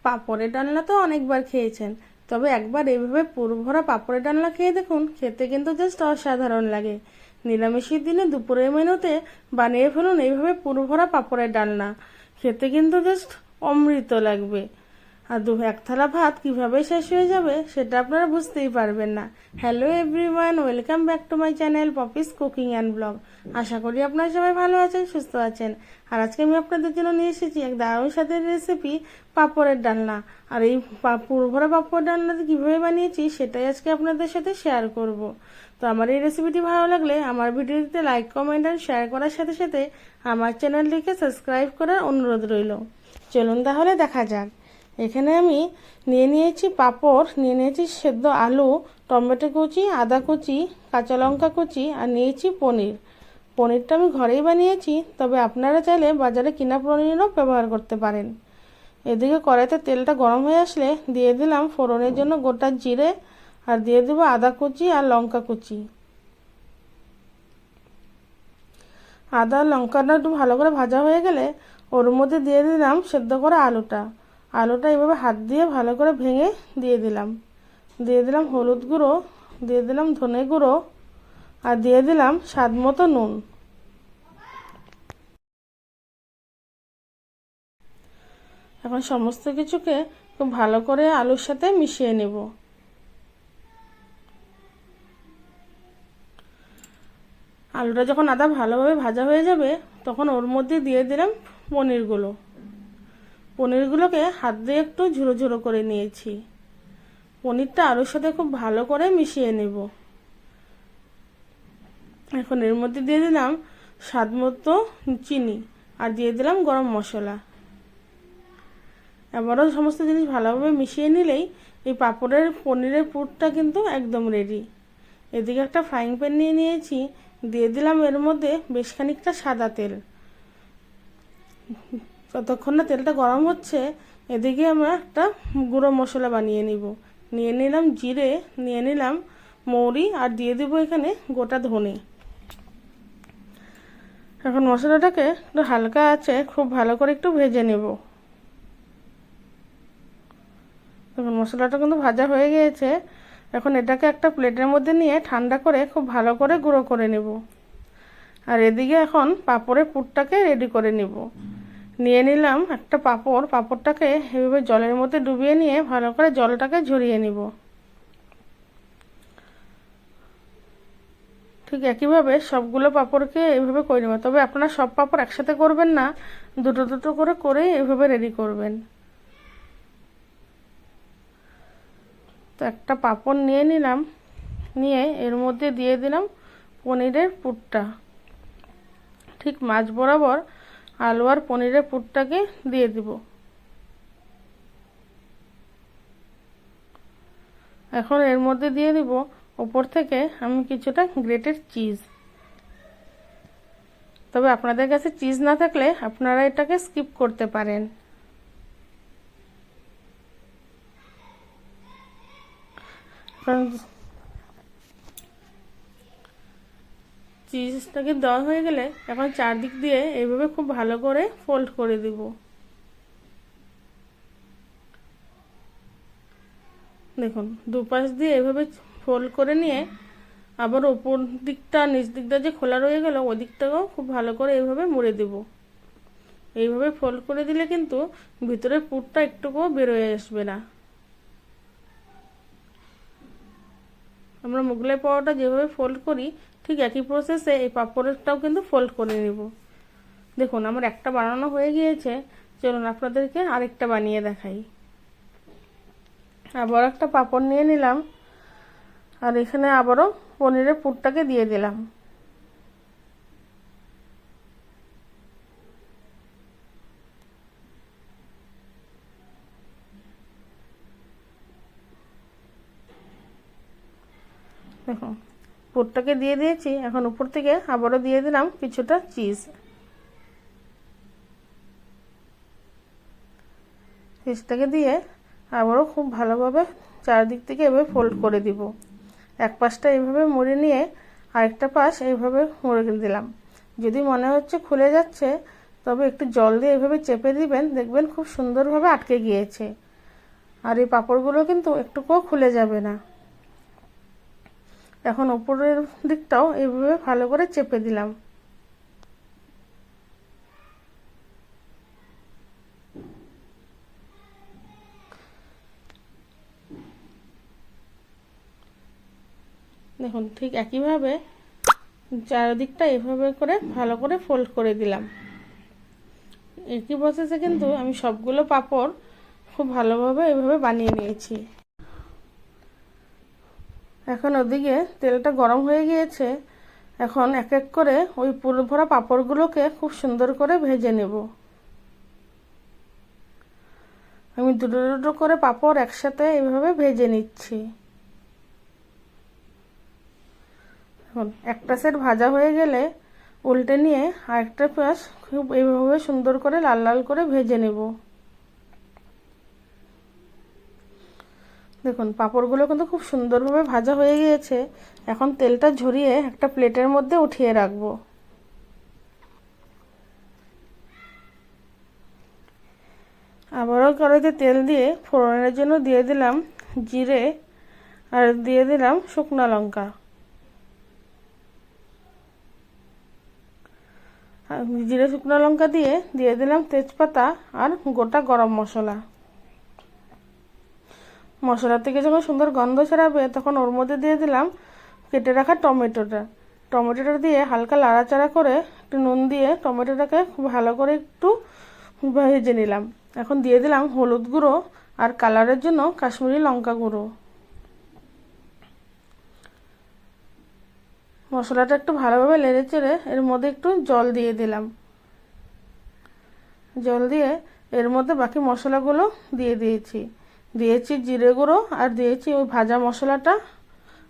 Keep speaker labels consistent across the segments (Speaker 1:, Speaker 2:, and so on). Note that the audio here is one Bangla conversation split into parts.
Speaker 1: পাঁপড়ের ডালনা তো অনেকবার খেয়েছেন, তবে একবার এইভাবে পুর ভরা পাঁপড়ের ডালনা খেয়ে দেখুন, খেতে কিন্তু জাস্ট অসাধারণ লাগে। নিরামিষের দিনে দুপুরের মেনুতে বানিয়ে ফেলুন এইভাবে পুর ভরা পাঁপড়ের ডালনা, খেতে কিন্তু জাস্ট অমৃত লাগবে। আর এক থালা ভাত কিভাবে শেষ হয়ে যাবে সেটা আপনারা বুঝতেই পারবেন না। Hello everyone, welcome back to my channel Poppy's cooking and blog. আশা করি আপনারা সবাই ভালো আছেন, সুস্থ আছেন। আর আজকে আমি আপনাদের জন্য নিয়ে এসেছি এক দারুণ স্বাদের রেসিপি, পাঁপড়ের ডালনা। আর এই পুর ভরা পাঁপড় ডালনাটা কীভাবে বানিয়েছি সেটাই আজকে আপনাদের সাথে শেয়ার করব। তো আমার এই রেসিপিটি ভালো লাগলে আমার ভিডিওটিতে লাইক, কমেন্ট আর শেয়ার করার সাথে সাথে আমার চ্যানেলটিকে সাবস্ক্রাইব করার অনুরোধ রইল। চলুন তাহলে দেখা যাক। এখানে আমি নিয়েছি পাঁপড়, নিয়েছি সেদ্ধ আলু, টমেটো কুচি, আদা কুচি, কাঁচা লঙ্কা কুচি আর নিয়েছি পনির। পনিরটা আমি ঘরেই বানিয়েছি, তবে আপনারা চাইলে বাজারে কিনা পনিরও ব্যবহার করতে পারেন। এদিকে কড়াইতে তেলটা গরম হয়ে আসলে দিয়ে দিলাম ফোড়নের জন্য গোটা জিরে, আর দিয়ে দেবো আদা কুচি আর লঙ্কা কুচি। আদা লঙ্কাটা একটু ভালো করে ভাজা হয়ে গেলে ওর মধ্যে দিয়ে দিলাম সেদ্ধ করা আলুটা। আলুটা এইভাবে হাত দিয়ে ভালো করে ভেঙে দিয়ে দিলাম হলুদ গুঁড়ো, দিয়ে দিলাম ধনে গুঁড়ো, আর দিয়ে দিলাম স্বাদ মতো নুন। এখন সমস্ত কিছুকে খুব ভালো করে আলুর সাথে মিশিয়ে নেব। আলুটা যখন আদা ভালোভাবে ভাজা হয়ে যাবে তখন ওর মধ্যে দিয়ে দিলাম পনিরগুলোকে হাত দিয়ে একটু ঝুরো ঝুরো করে নিয়েছি। পনিরটা আলুর সাথে খুব ভালো করে মিশিয়ে নেব। এখন এর মধ্যে দিয়ে দিলাম স্বাদ মতো চিনি, আর দিয়ে দিলাম গরম মশলা। এবারও সমস্ত জিনিস ভালোভাবে মিশিয়ে নিলেই এই পনিরের পুরটা কিন্তু একদম রেডি। এদিকে একটা ফ্রাইং প্যান নিয়ে নিয়েছি, দিয়ে দিলাম এর মধ্যে বেশ খানিকটা সাদা তেল। যতক্ষণ না তেলটা গরম হচ্ছে এদিকে আমরা একটা গুঁড়ো মশলা বানিয়ে নিয়ে নিলাম জিরে, নিয়ে নিলাম মৌরি, আর দিয়ে দেবো এখানে গোটা ধনে। এখন মশলাটাকে একটু হালকা আছে খুব ভালো করে একটু ভেজে নেব। এখন মশলাটা কিন্তু ভাজা হয়ে গিয়েছে। এখন এটাকে একটা প্লেটের মধ্যে নিয়ে ঠান্ডা করে খুব ভালো করে গুঁড়ো করে নেব। আর এদিকে এখন পাঁপড়ের পুরটাকে রেডি করে নেব। নিয়ে নিলাম একটা পাঁপড়টাকে এভাবে জলের মধ্যে ডুবিয়ে নিয়ে ভালো করে জলটাকে ঝরিয়ে নিব। ঠিক একইভাবে সবগুলো পাঁপড়কে এইভাবে করে নেব, তবে আপনারা সব পাঁপড় একসাথে করবেন না, দুটো দুটো করে এইভাবে রেডি করবেন। তো একটা পাঁপড় নিয়ে নিলাম, নিয়ে এর মধ্যে দিয়ে দিলাম পনিরের পুরটা। ঠিক মাঝ বরাবর আলু আর পনিরের পুরটাকে দিয়ে দিব। এখন এর মধ্যে দিয়ে দিব উপর থেকে আমি কিছুটা গ্রেটেড চিজ। তবে আপনাদের কাছে চিজ না থাকলে আপনারা এটাকে স্কিপ করতে পারেন। চিজটাকে দেওয়া হয়ে গেলে এখন চারদিক দিয়ে এইভাবে খুব ভালো করে ফোল্ড করে দিব। দেখুন দুপাশ দিয়ে এইভাবে ফোল্ড করে নিয়ে আবার ওপর দিকটা নিচ দিকটা যে খোলা রয়ে গেল ওই দিকটাকেও খুব ভালো করে এইভাবে মুড়ে দেব। এইভাবে ফোল্ড করে দিলে কিন্তু ভিতরের পুরটা একটুকুও বেরোয় আসবে না। আমরা মোগলাই পাওয়াটা যেভাবে ফোল্ড করি ঠিক একই প্রসেসে এই পাঁপড়টাও কিন্তু ফোল্ড করে নেব। দেখুন আমার একটা বানানো হয়ে গিয়েছে, চলুন আপনাদেরকে আরেকটা বানিয়ে দেখাই। আবার একটা পাঁপড় নিয়ে নিলাম, আর এখানে আবারও পনিরের পুরটাকে দিয়ে দিলাম। দেখুন পুরটাকে দিয়ে দিয়েছি, এখন উপর থেকে আবারও দিয়ে দিলাম কিছুটা চিজটাকে দিয়ে আবারও খুব ভালোভাবে চারদিক থেকে এভাবে ফোল্ড করে দিব। এক পাশটা এইভাবে মুড়ে নিয়ে আরেকটা পাশ এইভাবে মুড়ে দিলাম। যদি মনে হচ্ছে খুলে যাচ্ছে তবে একটু জল দিয়ে এইভাবে চেপে দিবেন, দেখবেন খুব সুন্দরভাবে আটকে গিয়েছে। আর এই পাঁপড়গুলো কিন্তু একটুকুও খুলে যাবে না। এখন উপরের দিকটাও এইভাবে ভালো করে চেপে দিলাম। দেখুন ঠিক একইভাবে চারিদিকটা এভাবে করে ভালো করে ফোল্ড করে দিলাম। একই প্রসেসে কিন্তু আমি সবগুলো পাঁপড় খুব ভালোভাবে এভাবে বানিয়ে নিয়েছি। এখন ওদিকে তেলটা গরম হয়ে গিয়েছে। এখন এক এক করে ওই পুরো ভরা পাঁপড়গুলোকে খুব সুন্দর করে ভেজে নেব। আমি দুটো দুটো করে পাঁপড় একসাথে এভাবে ভেজে নিচ্ছি। এখন একটা সাইড ভাজা হয়ে গেলে উল্টে নিয়ে আরেকটা পাশ খুব এইভাবে সুন্দর করে লাল লাল করে ভেজে নেব। দেখুন পাঁপড়গুলো কিন্তু খুব সুন্দরভাবে ভাজা হয়ে গিয়েছে। এখন তেলটা ঝরিয়ে একটা প্লেটের মধ্যে উঠিয়ে রাখবো। আবারও কড়াইতে তেল দিয়ে ফোড়নের জন্য দিয়ে দিলাম জিরে আর দিয়ে দিলাম শুকনো লঙ্কা। জিরে শুকনো লঙ্কা দিয়ে দিলাম তেজপাতা আর গোটা গরম মশলা। মশলা থেকে যখন সুন্দর গন্ধ ছড়াবে তখন ওর মধ্যে দিয়ে দিলাম কেটে রাখা টমেটোটা দিয়ে হালকা নাড়াচাড়া করে একটু নুন দিয়ে টমেটোটাকে খুব ভালো করে একটু ভেজে নিলাম। এখন দিয়ে দিলাম হলুদ গুঁড়ো আর কালারের জন্য কাশ্মীরি লঙ্কা গুঁড়ো। মশলাটা একটু ভালোভাবে নেড়ে চেড়ে এর মধ্যে একটু জল দিয়ে দিলাম। জল দিয়ে এর মধ্যে বাকি মশলাগুলো দিয়েছি জিরে গুঁড়ো আর দিয়েছি ওই ভাজা মশলাটা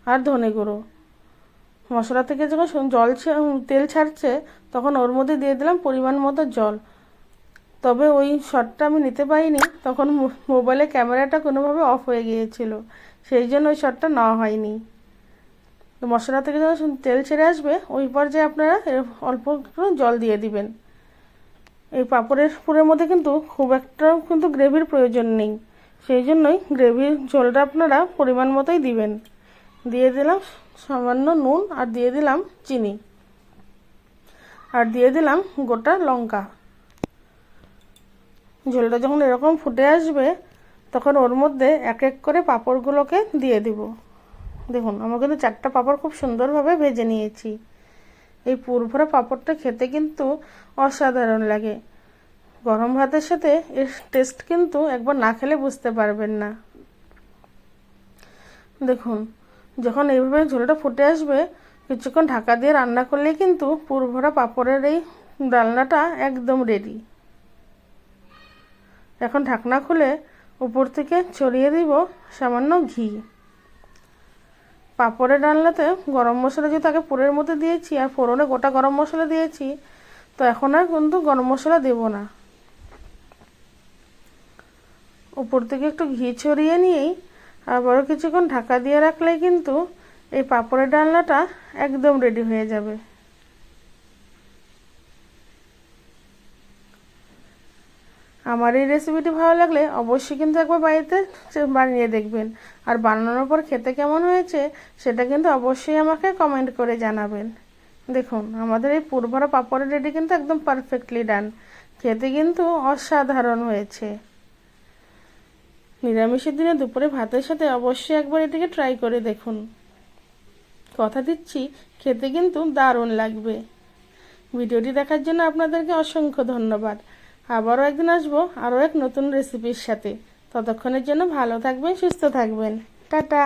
Speaker 1: আর ধনে গুঁড়ো। মশলা থেকে যখন তেল ছাড়ছে তখন ওর মধ্যে দিয়ে দিলাম পরিমাণ মতো জল। তবে ওই শটটা আমি নিতে পারিনি, তখন মোবাইলে ক্যামেরাটা কোনোভাবে অফ হয়ে গিয়েছিল, সেই জন্য ওই শটটা নেওয়া হয়নি। তো মশলা থেকে যখন তেল ছেড়ে আসবে ওই পর্যায়ে আপনারা অল্প একটু জল দিয়ে দিবেন। এই পাঁপড়ের পুরের মধ্যে কিন্তু খুব একটা গ্রেভির প্রয়োজন নেই, সেই জন্যই গ্রেভির ঝোলটা আপনারা পরিমাণ মতোই দিবেন। দিয়ে দিলাম সামান্য নুন আর দিয়ে দিলাম চিনি আর দিয়ে দিলাম গোটা লঙ্কা। ঝোলটা যখন এরকম ফুটে আসবে তখন ওর মধ্যে এক এক করে পাঁপড়গুলোকে দিয়ে দিব। দেখুন আমার কিন্তু 4টা পাঁপড় খুব সুন্দরভাবে ভেজে নিয়েছি। এই পুরভরা পাঁপড়টা খেতে কিন্তু অসাধারণ লাগে। গরম ভাতের সাথে এর টেস্ট কিন্তু একবার না খেলে বুঝতে পারবেন না। দেখুন যখন এইভাবে ঝোলটা ফুটে আসবে কিছুক্ষণ ঢাকা দিয়ে রান্না করলেই কিন্তু পুরভরা পাঁপড়ের এই ডালনাটা একদম রেডি। এখন ঢাকনা খুলে উপর থেকে ছড়িয়ে দিব সামান্য ঘি। পাঁপড়ের ডালনাতে গরম মশলা যেহেতু আগে পুরের মধ্যে দিয়েছি আর ফোড়নে গোটা গরম মশলা দিয়েছি, তো এখন আর কিন্তু গরম মশলা দেব না। উপর থেকে একটু ঘি ছড়িয়ে নিয়েই আবারও কিছুক্ষণ ঢাকা দিয়ে রাখলেই কিন্তু এই পাঁপড়ের ডালনাটা একদম রেডি হয়ে যাবে। আমার এই রেসিপিটি ভালো লাগলে অবশ্যই কিন্তু একবার বাড়িতে বানিয়ে দেখবেন, আর বানানোর পর খেতে কেমন হয়েছে সেটা কিন্তু অবশ্যই আমাকে কমেন্ট করে জানাবেন। দেখুন আমাদের এই পুরভরা পাঁপড়ের রেডি কিন্তু একদম পারফেক্টলি ডান। খেতে কিন্তু অসাধারণ হয়েছে। নিরামিষের দিনে দুপুরে ভাতের সাথে অবশ্যই একবার এটিকে ট্রাই করে দেখুন। কথা দিচ্ছি খেতে কিন্তু দারুণ লাগবে। ভিডিওটি দেখার জন্য আপনাদেরকে অসংখ্য ধন্যবাদ। আবারও একদিন আসবো আরও এক নতুন রেসিপির সাথে। ততক্ষণের জন্য ভালো থাকবেন, সুস্থ থাকবেন। টাটা।